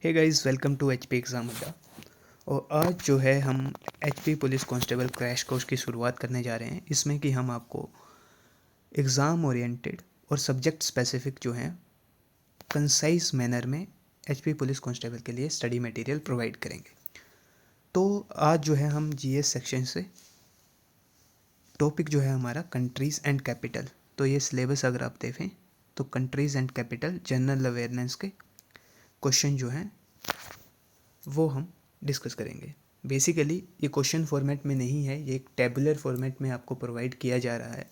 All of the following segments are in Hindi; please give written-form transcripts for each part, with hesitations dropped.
Hey guys, welcome to HP exam Adda. और आज जो है हम HP police constable crash course की शुरुआत करने जा रहे हैं। इसमें कि हम आपको एग्ज़ाम ओरिएंटेड और सब्जेक्ट स्पेसिफिक जो हैं कंसाइज मैनर में एचपी पुलिस कांस्टेबल के लिए स्टडी मटेरियल प्रोवाइड करेंगे। तो आज जो है हम जीएस सेक्शन से टॉपिक जो है हमारा कंट्रीज़ एंड कैपिटल। तो ये सिलेबस अगर आप देखें तो countries and capital general awareness के क्वेश्चन जो हैं वो हम डिस्कस करेंगे। बेसिकली ये क्वेश्चन फॉर्मेट में नहीं है, ये एक टेबुलर फॉर्मेट में आपको प्रोवाइड किया जा रहा है।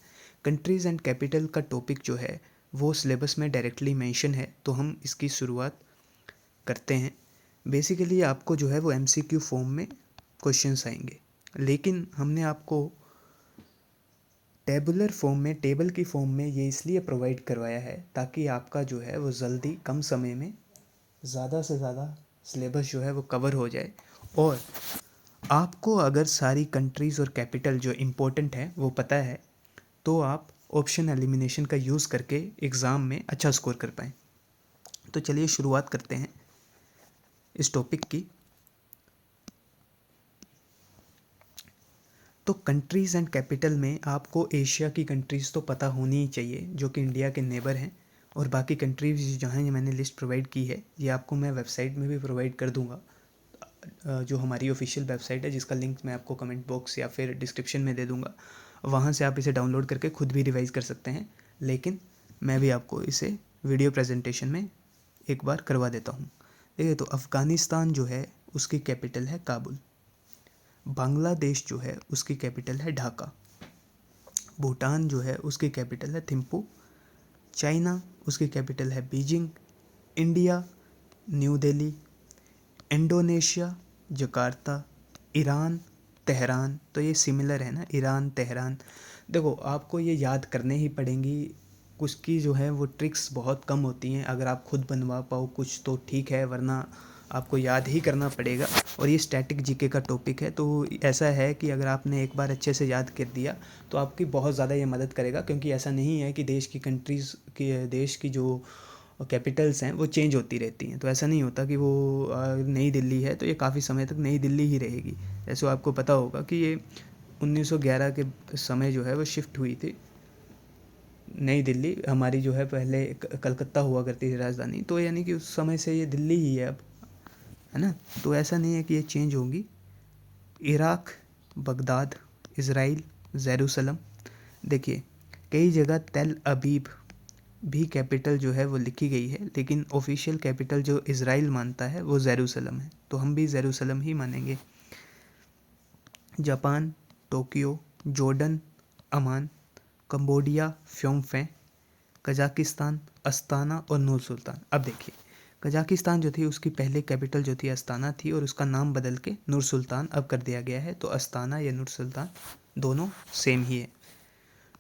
कंट्रीज़ एंड कैपिटल का टॉपिक जो है वो सिलेबस में डायरेक्टली मेंशन है, तो हम इसकी शुरुआत करते हैं। बेसिकली आपको जो है वो एमसीक्यू फॉर्म में क्वेश्चंस आएंगे, लेकिन हमने आपको टेबुलर फॉर्म में, टेबल की फॉर्म में ये इसलिए प्रोवाइड करवाया है ताकि आपका जो है वो जल्दी कम समय में ज़्यादा से ज़्यादा सिलेबस जो है वो कवर हो जाए। और आपको अगर सारी कंट्रीज़ और कैपिटल जो इम्पोर्टेंट है वो पता है तो आप ऑप्शन एलिमिनेशन का यूज़ करके एग्ज़ाम में अच्छा स्कोर कर पाएँ। तो चलिए शुरुआत करते हैं इस टॉपिक की। तो कंट्रीज़ एंड कैपिटल में आपको एशिया की कंट्रीज़ तो पता होनी ही चाहिए जो कि इंडिया के नेबर हैं, और बाकी कंट्रीज़ जहाँ ये मैंने लिस्ट प्रोवाइड की है ये आपको मैं वेबसाइट में भी प्रोवाइड कर दूँगा, जो हमारी ऑफिशियल वेबसाइट है जिसका लिंक मैं आपको कमेंट बॉक्स या फिर डिस्क्रिप्शन में दे दूँगा। वहाँ से आप इसे डाउनलोड करके खुद भी रिवाइज़ कर सकते हैं, लेकिन मैं भी आपको इसे वीडियो प्रेजेंटेशन में एक बार करवा देता हूँ। देखिए, तो अफ़गानिस्तान जो है उसकी कैपिटल है काबुल। बांग्लादेश जो है उसकी कैपिटल है ढाका। भूटान जो है उसकी कैपिटल है थिम्पू। चाइना उसकी कैपिटल है Beijing. India new Delhi. Indonesia Jakarta. Iran Tehran. तो ये सिमिलर है ना, ईरान तेहरान। देखो, आपको ये याद करने ही पड़ेंगी, कुछ की जो है वो ट्रिक्स बहुत कम होती हैं। अगर आप खुद बनवा पाओ कुछ तो ठीक है, वरना आपको याद ही करना पड़ेगा। और ये स्टैटिक जीके का टॉपिक है, तो ऐसा है कि अगर आपने एक बार अच्छे से याद कर दिया तो आपकी बहुत ज़्यादा ये मदद करेगा, क्योंकि ऐसा नहीं है कि देश की कंट्रीज़ की, देश की जो कैपिटल्स हैं वो चेंज होती रहती हैं। तो ऐसा नहीं होता कि वो नई दिल्ली है तो ये काफ़ी समय तक नई दिल्ली ही रहेगी। जैसे आपको पता होगा कि ये 1911 के समय जो है वो शिफ्ट हुई थी नई दिल्ली। हमारी जो है पहले कलकत्ता हुआ करती थी राजधानी, तो यानी कि उस समय से ये दिल्ली ही है अब, है ना। तो ऐसा नहीं है कि ये चेंज होगी। Iraq Baghdad. Israel Jerusalem. देखिए, कई जगह तेल अबीब भी कैपिटल जो है वो लिखी गई है, लेकिन ऑफिशियल कैपिटल जो इज़राइल मानता है वो जेरूसलम है, तो हम भी जेरूसलम ही मानेंगे। Japan Tokyo. जॉर्डन अमान। कंबोडिया फ्योमफे। कजाकिस्तान अस्ताना और नूर सुल्तान। अब देखिए, कजाकिस्तान जो थी उसकी पहले कैपिटल जो थी अस्ताना थी, और उसका नाम बदल के नूर सुल्तान अब कर दिया गया है। तो अस्ताना या नूर सुल्तान दोनों सेम ही है।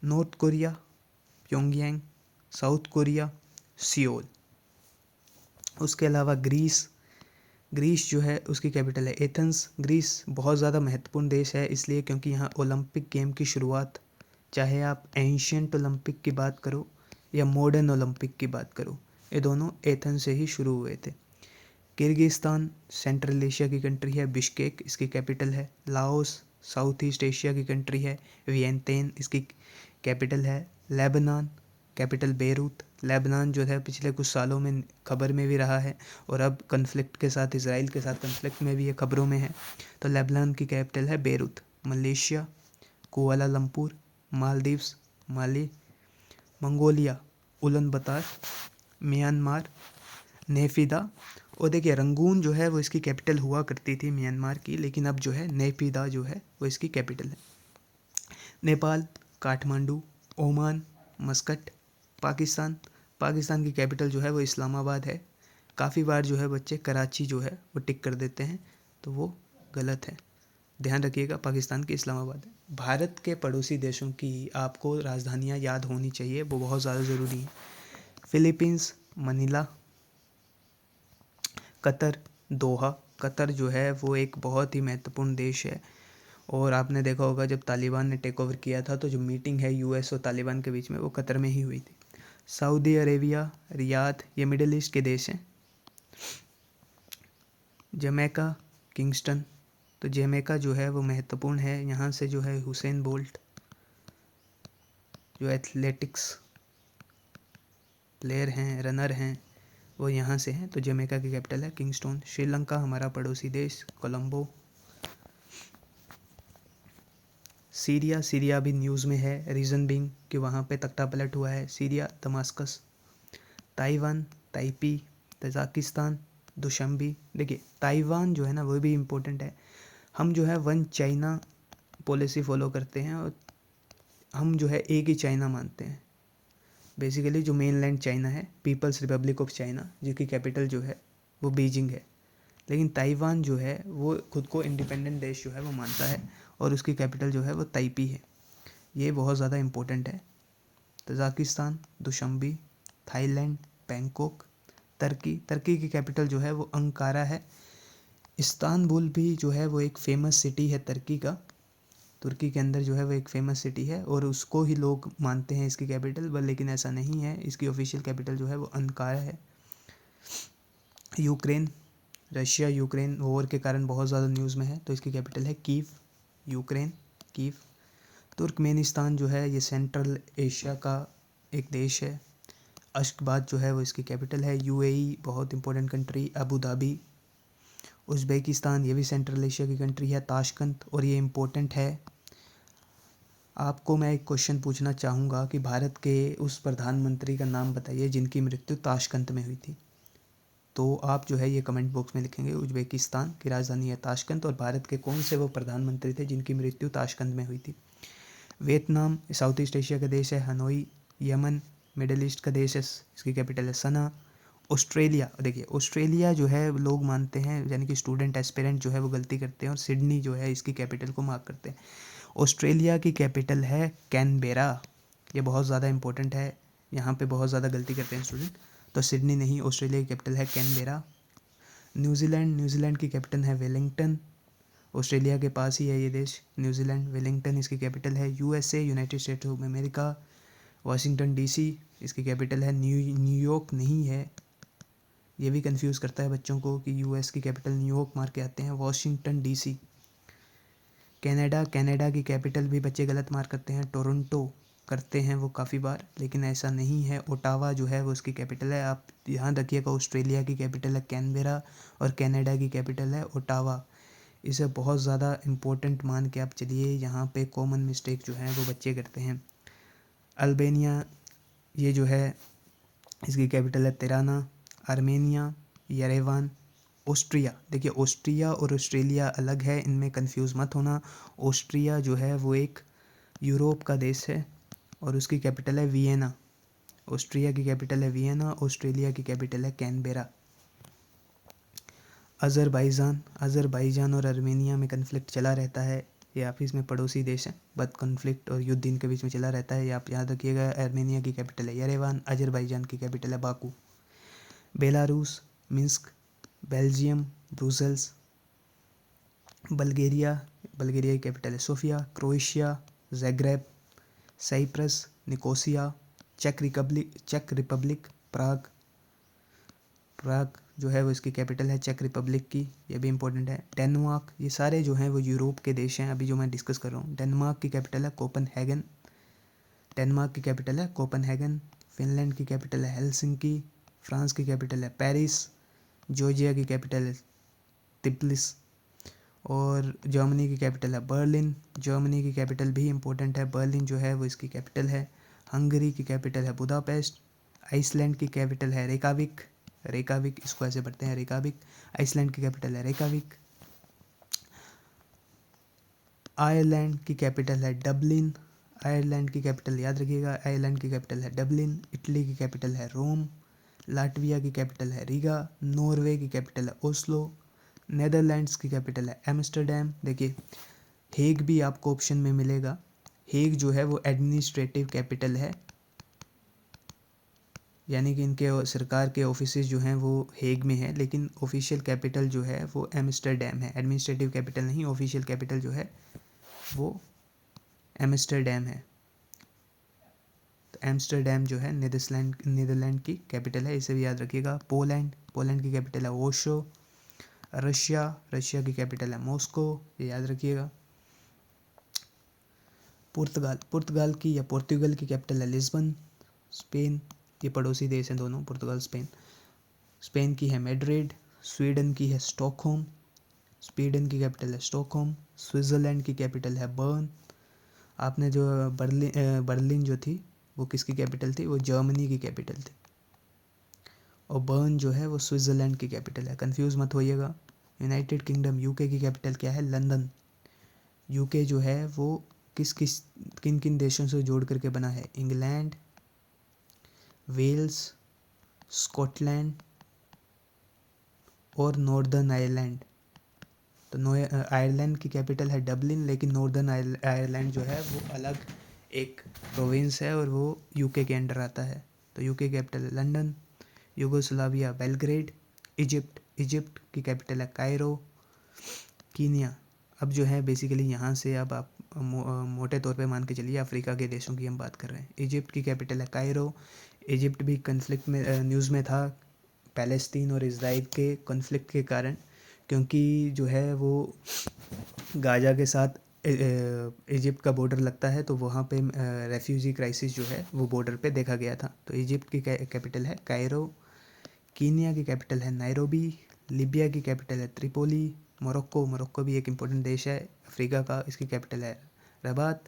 North Korea Pyongyang. South Korea Seoul. उसके अलावा ग्रीस। ग्रीस जो है उसकी कैपिटल है एथेंस। ग्रीस बहुत ज़्यादा महत्वपूर्ण देश है, इसलिए क्योंकि यहाँ ओलंपिक गेम की शुरुआत, चाहे आप एंशियंट ओलंपिक की बात करो या मॉडर्न ओलंपिक की बात करो, ये दोनों एथेंस से ही शुरू हुए थे। किर्गिस्तान सेंट्रल एशिया की कंट्री है, बिश्केक इसकी कैपिटल है। लाओस साउथ ईस्ट एशिया की कंट्री है, वियंतियन इसकी कैपिटल है। Lebanon capital Beirut. लेबनान जो है पिछले कुछ सालों में खबर में भी रहा है, और अब कन्फ्लिक्ट के साथ, इसराइल के साथ कन्फ्लिक्ट में भी ये खबरों में है। तो लेबनान की कैपिटल है Beirut. Malaysia Kuala Lumpur. Maldives Male. Mongolia Ulan Bator. Myanmar Naypyidaw. और देखिए, रंगून जो है वो इसकी कैपिटल हुआ करती थी म्यांमार की, लेकिन अब जो है नेफिदा जो है वो इसकी कैपिटल है। नेपाल काठमांडू। Oman Muscat. पाकिस्तान पाकिस्तान की कैपिटल जो है वो इस्लामाबाद है। काफ़ी बार जो है बच्चे कराची जो है वो टिक कर देते हैं, तो वो गलत है, ध्यान रखिएगा, पाकिस्तान की इस्लामाबाद है। भारत के पड़ोसी देशों की आपको राजधानियाँ याद होनी चाहिए, वो बहुत ज़्यादा ज़रूरी है। Philippines Manila. कतर दोहा। कतर जो है वो एक बहुत ही महत्वपूर्ण देश है, और आपने देखा होगा जब तालिबान ने टेक ओवर किया था तो जो मीटिंग है यूएस और तालिबान के बीच में वो कतर में ही हुई थी। सऊदी अरेबिया रियाद, ये मिडिल ईस्ट के देश हैं। Jamaica, Kingston. तो जमैका जो है वो महत्वपूर्ण है, यहाँ से जो है हुसैन बोल्ट जो एथलेटिक्स प्लेयर हैं, रनर हैं, वो यहाँ से हैं। तो जमैका की कैपिटल है किंगस्टन। श्रीलंका हमारा पड़ोसी देश, कोलंबो। सीरिया, सीरिया अभी न्यूज़ में है, रीज़न बिंग कि वहाँ पे तख्ता पलट हुआ है। Syria, Damascus. Taiwan, Taipei. Tajikistan, Dushanbe. देखिए ताइवान जो है ना वो भी इम्पोर्टेंट है। हम जो है वन चाइना पॉलिसी फॉलो करते हैं और हम जो है एक ही चाइना मानते हैं। बेसिकली जो मेन लैंड चाइना है, पीपल्स रिपब्लिक ऑफ चाइना, जिसकी कैपिटल जो है वो बीजिंग है। लेकिन ताइवान जो है वो खुद को इंडिपेंडेंट देश जो है वो मानता है और उसकी कैपिटल जो है वो ताइपी है। ये बहुत ज़्यादा इम्पोर्टेंट है। Tajikistan, Dushanbe. Thailand, Bangkok. Turkey, Turkey की कैपिटल जो है वो अंकारा है। इस्तांबुल भी जो है वो एक फेमस सिटी है तुर्की का। तुर्की के अंदर जो है वो एक फेमस सिटी है और उसको ही लोग मानते हैं इसकी कैपिटल, पर लेकिन ऐसा नहीं है। इसकी ऑफिशियल कैपिटल जो है वो अंकारा है। यूक्रेन, रशिया यूक्रेन वॉर के कारण बहुत ज़्यादा न्यूज़ में है, तो इसकी कैपिटल है कीव। Ukraine, Kyiv. तुर्कमेनिस्तान जो है ये सेंट्रल एशिया का एक देश है। अश्कबाद जो है वो इसकी कैपिटल है। यूएई बहुत important country, Abu Dhabi. Uzbekistan, ये भी सेंट्रल एशिया की कंट्री है, ताशकंद, और ये इम्पोर्टेंट है। आपको मैं एक क्वेश्चन पूछना चाहूँगा कि भारत के उस प्रधानमंत्री का नाम बताइए जिनकी मृत्यु ताशकंद में हुई थी। तो आप जो है ये कमेंट बॉक्स में लिखेंगे। उज़्बेकिस्तान की राजधानी है ताशकंद और भारत के कौन से वो प्रधानमंत्री थे जिनकी मृत्यु ताशकंद में हुई थी। वियतनाम साउथ ईस्ट एशिया का देश है, हनोई। यमन मिडिल ईस्ट का देश है, इसकी कैपिटल है सना। ऑस्ट्रेलिया, देखिए ऑस्ट्रेलिया जो है लोग मानते हैं, यानी कि स्टूडेंट एस्पिरेंट जो है वो गलती करते हैं और सिडनी जो है इसकी कैपिटल को मार्क करते हैं। ऑस्ट्रेलिया की कैपिटल है कैनबेरा। ये बहुत ज़्यादा इंपॉर्टेंट है, यहाँ पे बहुत ज़्यादा गलती करते हैं स्टूडेंट। तो सिडनी नहीं, ऑस्ट्रेलिया की कैपिटल है कैनबेरा। न्यूजीलैंड, न्यूजीलैंड की कैपिटल है वेलिंगटन। ऑस्ट्रेलिया के पास ही है ये देश, न्यूजीलैंड। वेलिंगटन इसकी कैपिटल है। USA, United states of America. Washington DC इसकी कैपिटल है। न्यूयॉर्क नहीं है, ये भी कंफ्यूज करता है बच्चों को कि यूएस की कैपिटल न्यूयॉर्क मार के आते हैं। Washington DC. कनाडा, कनाडा की कैपिटल भी बच्चे गलत मार करते हैं, टोरंटो करते हैं वो काफ़ी बार, लेकिन ऐसा नहीं है। ओटावा जो है वो उसकी कैपिटल है। आप ध्यान रखिएगा, ऑस्ट्रेलिया की कैपिटल है कैनबेरा और कनाडा की कैपिटल है ओटावा। इसे बहुत ज़्यादा इम्पोर्टेंट मान के आप चलिए, यहाँ पे कॉमन मिस्टेक जो है वो बच्चे करते हैं। अल्बानिया, ये जो है इसकी कैपिटल है तिराना। Armenia, Yerevan. ऑस्ट्रिया, देखिए ऑस्ट्रिया और ऑस्ट्रेलिया अलग है, इनमें कंफ्यूज मत होना। ऑस्ट्रिया जो है वो एक यूरोप का देश है और उसकी कैपिटल है वियना। ऑस्ट्रिया की कैपिटल है वियना, ऑस्ट्रेलिया की कैपिटल है कैनबेरा। अज़रबाईजान, अज़रबाईजान और आर्मेनिया में कन्फ्लिक्ट चला रहता है, ये आपस में पड़ोसी देश हैं, बट कन्फ्लिक्ट और युद्ध इनके बीच में चला रहता है, ये आप याद रखिएगा। आर्मेनिया की कैपिटल है येरेवान, अज़रबाईजान की कैपिटल है Baku. Belarus, Minsk. Belgium, Brussels. Bulgaria, Bulgaria की कैपिटल है Sofia. Croatia, Zagreb. Cyprus, Nicosia. चेक रिपब्लिक, प्राग। प्राग जो है वो इसकी कैपिटल है चेक रिपब्लिक की, ये भी इंपॉर्टेंट है। डेनमार्क, ये सारे जो हैं वो यूरोप के देश हैं अभी जो मैं डिस्कस कर रहा हूँ। डेनमार्क की कैपिटल है कोपनहेगन। डेनमार्क की कैपिटल है कोपनहेगन। फिनलैंड की कैपिटल है हेलसिंकी। फ्रांस की कैपिटल है पेरिस। जॉर्जिया की कैपिटल है तिब्लिस। और जर्मनी की कैपिटल है बर्लिन। जर्मनी की कैपिटल भी इम्पोर्टेंट है, बर्लिन जो है वो इसकी कैपिटल है। हंगरी की कैपिटल है बुदापेस्ट। आइसलैंड की कैपिटल है रेकाविक। रेकाविक, इसको ऐसे पढ़ते हैं रेकाविक। आइसलैंड की कैपिटल है रेकाविक। आयरलैंड की कैपिटल है डबलिन। आयरलैंड की कैपिटल याद रखिएगा, आयरलैंड की कैपिटल है डबलिन। इटली की कैपिटल है रोम। लाटविया की कैपिटल है रीगा। नॉर्वे की कैपिटल है ओस्लो। नेदरलैंड्स की कैपिटल है एम्स्टर्डम। देखिए हेग भी आपको ऑप्शन में मिलेगा। हेग जो है वो एडमिनिस्ट्रेटिव कैपिटल है, यानी कि इनके सरकार के ऑफिसेज जो हैं वो हेग में है, लेकिन ऑफिशियल कैपिटल जो है वो एम्स्टर्डम है। एडमिनिस्ट्रेटिव कैपिटल नहीं, ऑफिशियल कैपिटल जो है वो एम्स्टर्डम है। तो एम्स्टर्डम जो है नीदरलैंड की कैपिटल है, इसे भी याद रखिएगा। पोलैंड, पोलैंड की कैपिटल है वॉर्सो। रशिया, रशिया की कैपिटल है मॉस्को, ये याद रखिएगा। पुर्तगाल, पुर्तगाल की या पोर्तुगल की कैपिटल है लिस्बन। स्पेन, ये पड़ोसी देश हैं दोनों, पुर्तगाल स्पेन। स्पेन की है मैड्रिड। स्वीडन की है स्टॉकहोम, स्वीडन की कैपिटल है स्टॉकहोम। स्विट्ज़रलैंड की कैपिटल है बर्न। आपने जो बर्लिन जो थी वो किसकी कैपिटल थी, वो जर्मनी की कैपिटल थी। और बर्न जो है वो स्विट्ज़रलैंड की कैपिटल है, कंफ्यूज मत होइएगा। यूनाइटेड किंगडम, यूके की कैपिटल क्या है, लंदन। यूके जो है वो किस किस किन किन देशों से जोड़ करके बना है, इंग्लैंड, वेल्स, स्कॉटलैंड और नॉर्दर्न आयरलैंड। तो आयरलैंड की कैपिटल है डबलिन, लेकिन नॉर्दर्न आयरलैंड जो है वो अलग एक प्रोविंस है और वो यूके के अंडर आता है। तो यूके कैपिटल है London. Yugoslavia Belgrade. Egypt, Egypt की कैपिटल है कायरो। कीनिया, अब जो है बेसिकली यहाँ से अब आप मोटे तौर पे मान के चलिए अफ्रीका के देशों की हम बात कर रहे हैं। इजिप्ट की कैपिटल है कायरो। इजिप्ट भी कन्फ्लिक्ट में न्यूज़ में था पैलेस्तीन और इजराइल के कन्फ्लिक्ट के कारण, क्योंकि जो है वो गाजा के साथ इजिप्ट का बॉर्डर लगता है, तो वहाँ पे रेफ्यूजी क्राइसिस जो है वो बॉर्डर पे देखा गया था। तो इजिप्ट की कैपिटल है कायरो। कीनिया की कैपिटल है नायरोबी। लीबिया की कैपिटल है त्रिपोली। मोरक्को, मोरक्को भी एक इम्पोर्टेंट देश है अफ्रीका का, इसकी कैपिटल है रबात।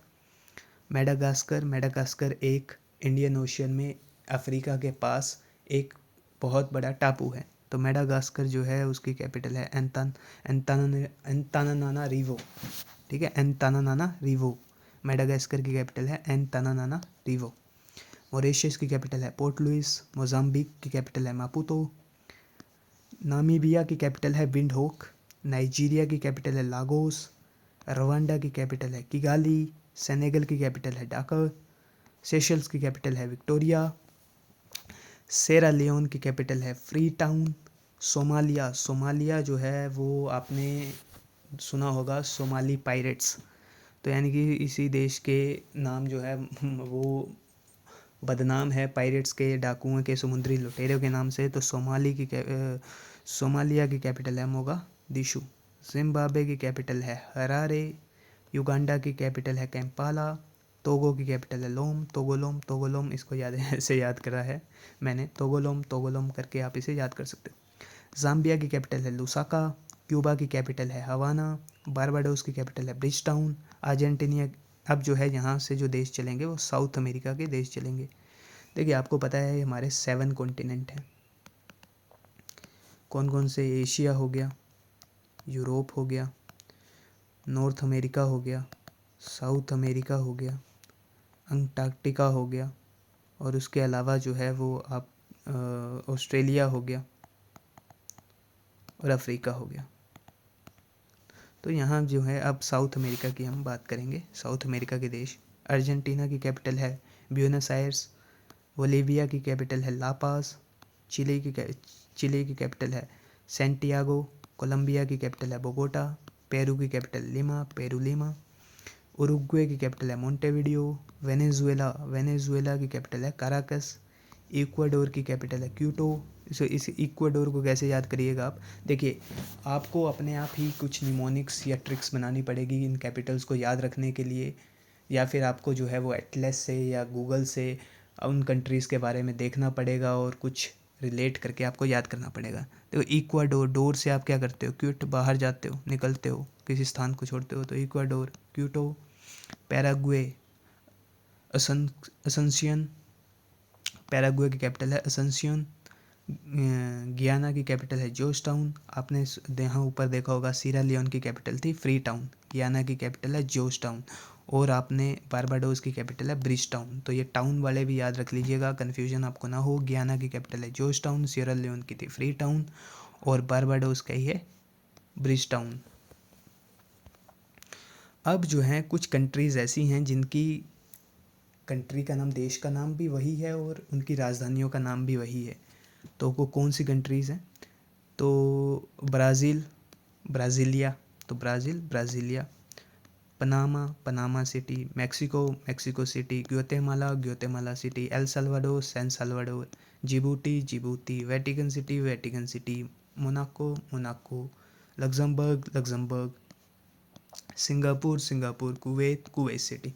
मेडागास्कर, मेडागास्कर एक इंडियन ओशियन में अफ्रीका के पास एक बहुत बड़ा टापू है। तो मेडागास्कर जो है उसकी कैपिटल है एंतानाना रिवो। ठीक है, एंतानाना रिवो। मेडागास्कर की कैपिटल है एंतानाना रिवो। मॉरिशस की कैपिटल है पोर्ट लुइस। मोजाम्बिक की कैपिटल है मापुतो। नामीबिया की कैपिटल है विंडहोक। नाइजीरिया की कैपिटल है लागोस। रवांडा की कैपिटल है किगाली। सेनेगल की कैपिटल है ढाका। सेशल्स की कैपिटल है विक्टोरिया। सेरा लियोन की कैपिटल है फ्री टाउन। सोमालिया, सोमालिया जो है वो आपने सुना होगा सोमाली पायरेट्स, तो यानी कि इसी देश के नाम जो है वो बदनाम है पायरेट्स के, डाकुओं के, समुद्री लुटेरों के नाम से। तो सोमालिया की कैपिटल है मोगादिशु। जिम्बाब्वे की कैपिटल है हरारे। युगांडा की कैपिटल है कैंपाला। टोगो की कैपिटल है लोम, तोगोलोम, तोगोलोम, इसको याद ऐसे याद करा है मैंने, तोगोलोम, तोगोलोम करके आप इसे याद कर सकते हो। जाम्बिया की कैपिटल है लुसाका। क्यूबा की कैपिटल है हवाना। बारबाडोस की कैपिटल है ब्रिज टाउन। अर्जेंटीना, अब जो है यहाँ से जो देश चलेंगे वो साउथ अमेरिका के देश चलेंगे। देखिए आपको पता है हमारे 7 कॉन्टिनेंट हैं, कौन कौन से, एशिया हो गया, यूरोप हो गया, नॉर्थ अमेरिका हो गया, साउथ अमेरिका हो गया, अंटार्कटिका हो गया, और उसके अलावा जो है वो आप ऑस्ट्रेलिया हो गया और अफ्रीका हो गया। तो यहाँ जो है अब साउथ अमेरिका की हम बात करेंगे। साउथ अमेरिका के देश, अर्जेंटीना की कैपिटल है ब्यूनस आयर्स। बोलीविया की कैपिटल है लापास। चिली की कैपिटल है सैंटियागो। कोलंबिया की कैपिटल है बोगोटा। पेरू की capital lima, Peru lima. Uruguay की कैपिटल है मोंटेविडियो। वेनेजुएला की कैपिटल है काराकस। इक्वाडोर की कैपिटल है क्यूटो। इस इक्वाडोर को कैसे याद करिएगा आप, देखिए आपको अपने आप ही कुछ निमोनिक्स या ट्रिक्स बनानी पड़ेगी इन कैपिटल्स को याद रखने के लिए, या फिर आपको जो है वो एटलस से या गूगल से उन कंट्रीज़ के बारे में देखना पड़ेगा और कुछ रिलेट करके आपको याद करना पड़ेगा। देखो इक्वाडोर, डोर से आप क्या करते हो, क्यूट, बाहर जाते हो, निकलते हो, किसी स्थान को छोड़ते हो, तो इक्वाडोर, क्यूटो। पैराग्वे, असंसियन, पैराग्वे की कैपिटल है असंसियन। गियाना की कैपिटल है जॉर्ज टाउन। आपने यहाँ ऊपर देखा होगा सीरा लियोन की कैपिटल थी फ्री टाउन, गियाना की कैपिटल है जॉर्ज टाउन, और आपने बारबाडोस की कैपिटल है ब्रिज टाउन। तो ये टाउन वाले भी याद रख लीजिएगा, कन्फ्यूजन आपको ना हो। गियाना की कैपिटल है जॉर्ज टाउन, सीरा लियोन की थी फ्री टाउन, और बारबाडोस का ही है ब्रिज टाउन। अब जो है कुछ कंट्रीज़ ऐसी हैं जिनकी कंट्री का नाम, देश का नाम भी वही है और उनकी राजधानियों का नाम भी वही है। तो वो कौन सी कंट्रीज़ हैं, तो ब्राज़ील, ब्राज़ीलिया, तो Brazil, Brasilia. Panama, Panama City. Mexico, Mexico City. Guatemala, Guatemala City. El Salvador, San Salvador. Djibouti, Djibouti. Vatican City, Vatican City. Monaco, Monaco. Luxembourg, Singapore, Kuwait City.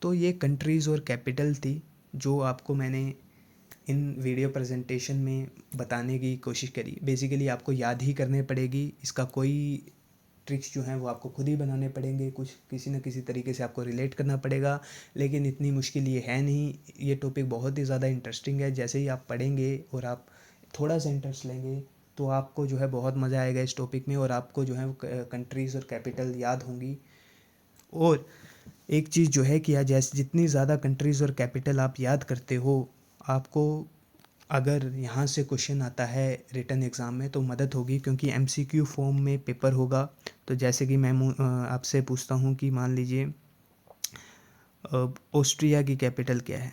तो ये कंट्रीज़ और कैपिटल थी जो आपको मैंने इन वीडियो प्रेजेंटेशन में बताने की कोशिश करी। बेसिकली आपको याद ही करने पड़ेगी, इसका कोई ट्रिक्स जो हैं वो आपको खुद ही बनाने पड़ेंगे, कुछ किसी न किसी तरीके से आपको रिलेट करना पड़ेगा। लेकिन इतनी मुश्किल ये है नहीं, ये टॉपिक बहुत ही ज़्यादा इंटरेस्टिंग है। जैसे ही आप पढ़ेंगे और आप थोड़ा सा इंटरेस्ट लेंगे तो आपको जो है बहुत मज़ा आएगा इस टॉपिक में, और आपको जो है कंट्रीज़ और कैपिटल याद होंगी। और एक चीज़ जो है कि आज जैसे जितनी ज़्यादा कंट्रीज़ और कैपिटल आप याद करते हो, आपको अगर यहाँ से क्वेश्चन आता है रिटन एग्ज़ाम में तो मदद होगी, क्योंकि एमसीक्यू फॉर्म में पेपर होगा। तो जैसे कि मैं आपसे पूछता हूँ कि मान लीजिए ऑस्ट्रिया की कैपिटल क्या है।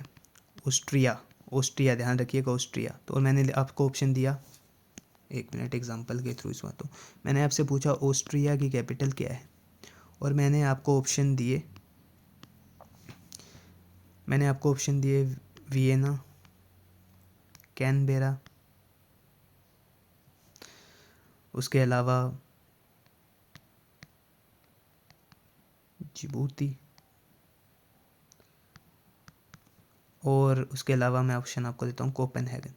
ऑस्ट्रिया ध्यान रखिएगा, ऑस्ट्रिया। तो मैंने आपको ऑप्शन दिया, एक मिनट एग्जांपल के थ्रू इस बात। तो मैंने आपसे पूछा ऑस्ट्रिया की कैपिटल क्या है, और मैंने आपको ऑप्शन दिए वियना, कैनबेरा, उसके अलावा जिबूती, और उसके अलावा मैं ऑप्शन आपको देता हूँ कोपेनहेगन।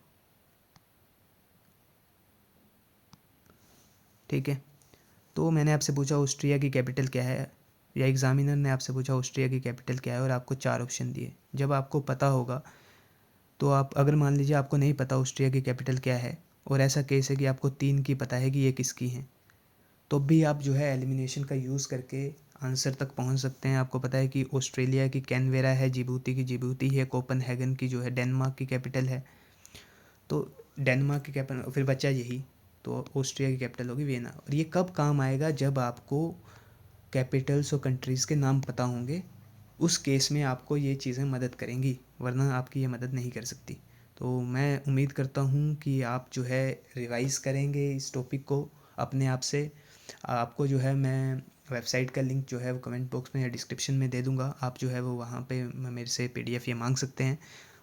ठीक है, तो मैंने आपसे पूछा ऑस्ट्रिया की कैपिटल क्या है, या एग्जामिनर ने आपसे पूछा ऑस्ट्रिया की कैपिटल क्या है, और आपको 4 ऑप्शन दिए। जब आपको पता होगा तो आप, अगर मान लीजिए आपको नहीं पता ऑस्ट्रिया की कैपिटल क्या है, और ऐसा केस है कि आपको 3 की पता है कि ये किसकी हैं, तो भी आप जो है एलिमिनेशन का यूज़ करके आंसर तक पहुंच सकते हैं। आपको पता है कि ऑस्ट्रेलिया की कैनवेरा है, जिबूती की जिबूती है, कोपेनहेगन की जो है डेनमार्क की कैपिटल है, तो डेनमार्क की कैपिटल फिर बचा यही, तो ऑस्ट्रिया की कैपिटल होगी वियना। और ये कब काम आएगा, जब आपको कैपिटल्स और कंट्रीज़ के नाम पता होंगे, उस केस में आपको ये चीज़ें मदद करेंगी, वरना आपकी ये मदद नहीं कर सकती। तो मैं उम्मीद करता हूँ कि आप जो है रिवाइज़ करेंगे इस टॉपिक को अपने आप से। आपको जो है मैं वेबसाइट का लिंक जो है वो कमेंट बॉक्स में या डिस्क्रिप्शन में दे दूँगा। आप जो है वो वहाँ पे मेरे से पीडीएफ ये मांग सकते हैं,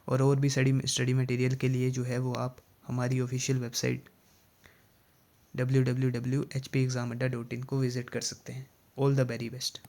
और भी स्टडी मटेरियल के लिए जो है वो आप हमारी ऑफिशियल वेबसाइट www.hpexamada.in को विज़िट कर सकते हैं। All the very best.